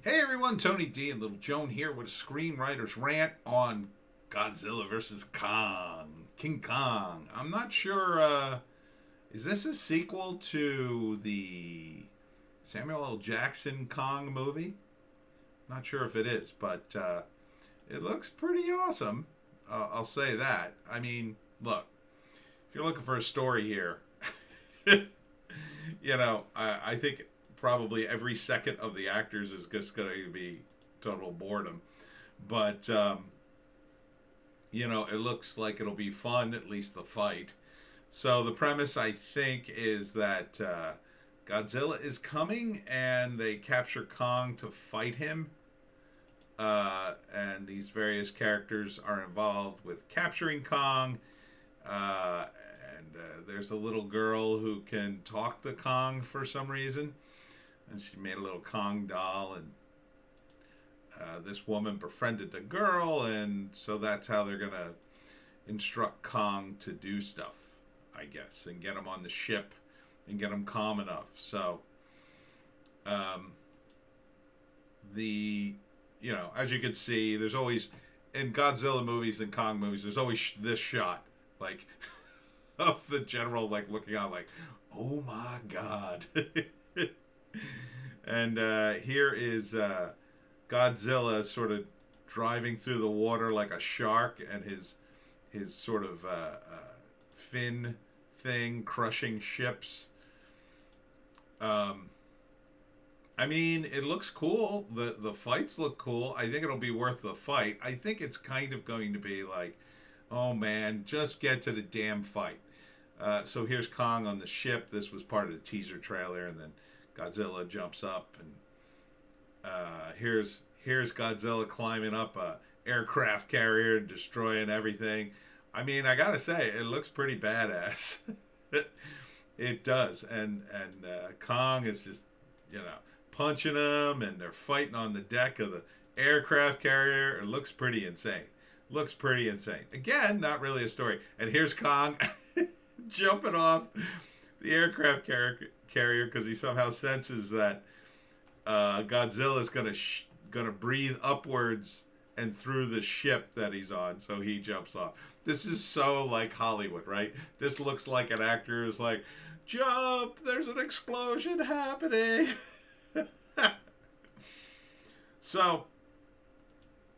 Hey everyone, Tony D and Little Joan here with a Screenwriter's Rant on Godzilla versus Kong. King Kong. I'm not sure, is this a sequel to the Samuel L. Jackson Kong movie? Not sure if it is, but it looks pretty awesome. I'll say that. I mean, look, if you're looking for a story here, I think probably every second of the actors is just going to be total boredom. But, it looks like it'll be fun, at least the fight. So the premise, I think, is that Godzilla is coming and they capture Kong to fight him. And these various characters are involved with capturing Kong. And there's a little girl who can talk to Kong for some reason. And she made a little Kong doll, and this woman befriended the girl, and so that's how they're gonna instruct Kong to do stuff, I guess, and get him on the ship and get him calm enough. So, um, as you can see, there's always in Godzilla movies and Kong movies, there's always this shot, like of the general, like looking out, like, oh my god. And here is Godzilla sort of driving through the water like a shark, and his sort of fin thing crushing ships. Um, I mean, it looks cool. The fights look cool. I think it'll be worth the fight. I think it's kind of going to be like, oh man, just get to the damn fight. So here's Kong on the ship. This was part of the teaser trailer, and then Godzilla jumps up, and here's Godzilla climbing up a aircraft carrier and destroying everything. I mean, I gotta say, it looks pretty badass. It does, and Kong is just punching them, and they're fighting on the deck of the aircraft carrier. It looks pretty insane. Looks pretty insane. Again, not really a story. And here's Kong jumping off the aircraft carrier because he somehow senses that Godzilla is gonna breathe upwards and through the ship that he's on, so he jumps off. This is so like Hollywood, right? This looks like an actor is like, jump! There's an explosion happening. So,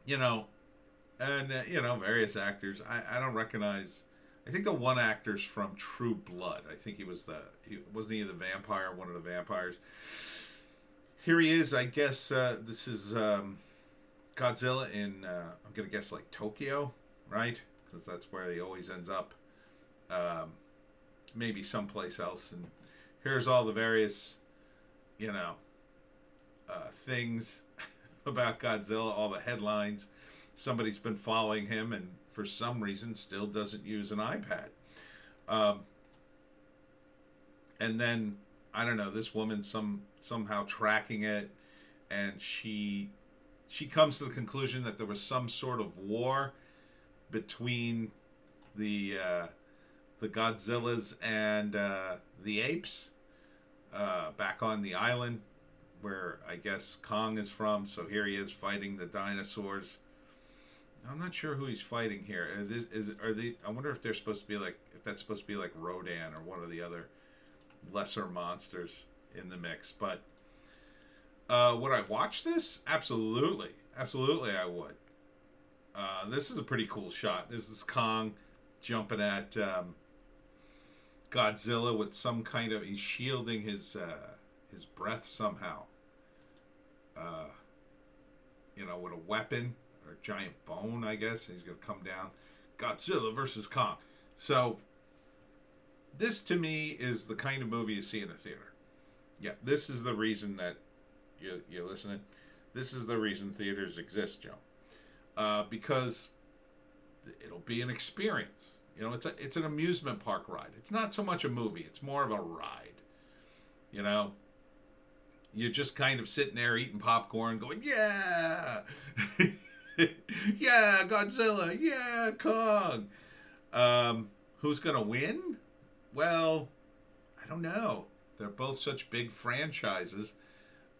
and various actors. I don't recognize. I think the one actor's from True Blood. I think he wasn't he the vampire, one of the vampires. Here he is. I guess this is Godzilla in I'm gonna guess like Tokyo, right? Because that's where he always ends up. Um, Maybe someplace else. And here's all the various, things about Godzilla. All the headlines. Somebody's been following him, and for some reason, still doesn't use an iPad. Um, and then I don't know. This woman somehow tracking it, and she comes to the conclusion that there was some sort of war between the the Godzillas and the apes back on the island where I guess Kong is from. So here he is fighting the dinosaurs. I'm not sure who he's fighting here. Are they? I wonder if they're supposed to be like if that's supposed to be like Rodan or one of the other lesser monsters in the mix. But would I watch this? Absolutely, absolutely, I would. This is a pretty cool shot. This is Kong jumping at Godzilla with some kind of he's shielding his breath somehow. Uh, with a weapon or a giant bone, I guess. And he's gonna come down. Godzilla versus Kong. So this to me is the kind of movie you see in a theater. Yeah, this is the reason that you're listening. This is the reason theaters exist, Joe. Because it'll be an experience. It's an amusement park ride. It's not so much a movie. It's more of a ride. You know, you're just kind of sitting there eating popcorn, going, "Yeah, yeah, Godzilla, yeah, Kong." Who's gonna win? Well, I don't know. They're both such big franchises.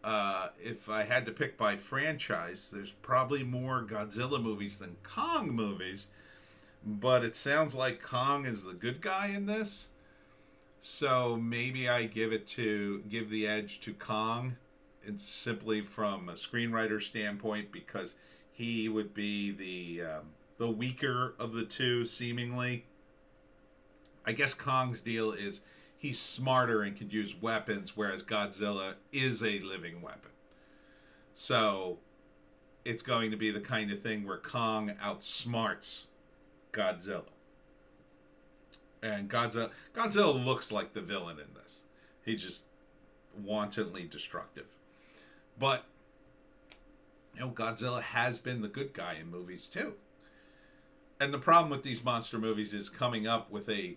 if I had to pick by franchise, there's probably more Godzilla movies than Kong movies, but it sounds like Kong is the good guy in this. So maybe I give the edge to Kong. It's simply from a screenwriter standpoint because he would be the weaker of the two, seemingly. I guess Kong's deal is he's smarter and can use weapons, whereas Godzilla is a living weapon. So it's going to be the kind of thing where Kong outsmarts Godzilla. And Godzilla looks like the villain in this. He's just wantonly destructive. But Godzilla has been the good guy in movies too. And the problem with these monster movies is coming up with a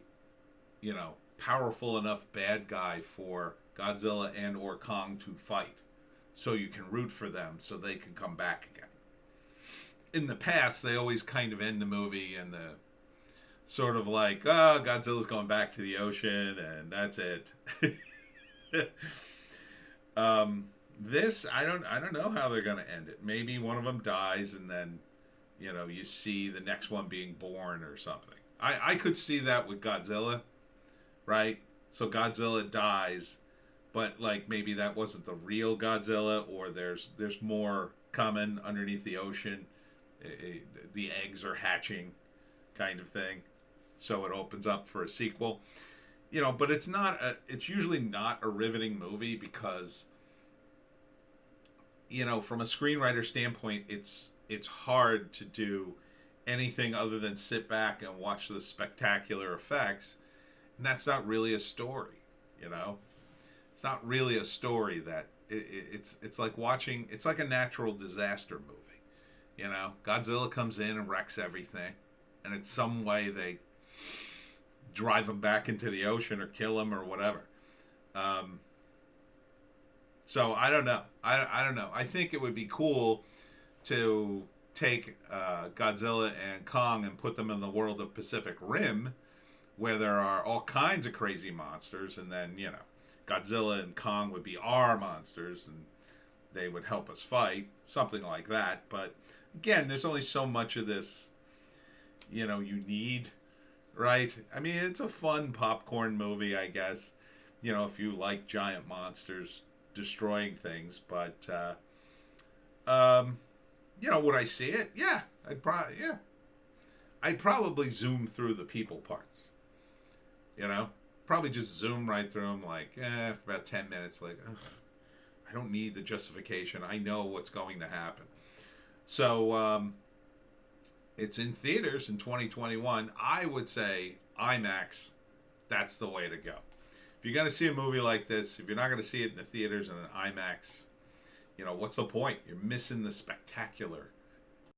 powerful enough bad guy for Godzilla and or Kong to fight, so you can root for them so they can come back again. In the past, they always kind of end the movie in the sort of like, oh, Godzilla's going back to the ocean and that's it. This, I don't know how they're going to end it. Maybe one of them dies and then you see the next one being born or something. I could see that with Godzilla, right? So Godzilla dies, but like maybe that wasn't the real Godzilla, or there's more coming underneath the ocean. The eggs are hatching, kind of thing. So it opens up for a sequel. But it's usually not a riveting movie because from a screenwriter standpoint, it's hard to do anything other than sit back and watch the spectacular effects. And that's not really a story, It's not really a story that it's like watching. It's like a natural disaster movie, Godzilla comes in and wrecks everything, and in some way they drive him back into the ocean or kill him or whatever. So I don't know. I don't know. I think it would be cool to take Godzilla and Kong and put them in the world of Pacific Rim, where there are all kinds of crazy monsters, and then Godzilla and Kong would be our monsters and they would help us fight, something like that. But again, there's only so much of this you need, right? I mean, it's a fun popcorn movie, I guess, if you like giant monsters destroying things. But would I see it? Yeah, I'd probably zoom through the people parts. Probably just zoom right through them, like after about 10 minutes, like, ugh, I don't need the justification. I know what's going to happen. So it's in theaters in 2021. I would say IMAX, that's the way to go. If you're going to see a movie like this, if you're not going to see it in the theaters and an IMAX, what's the point? You're missing the spectacular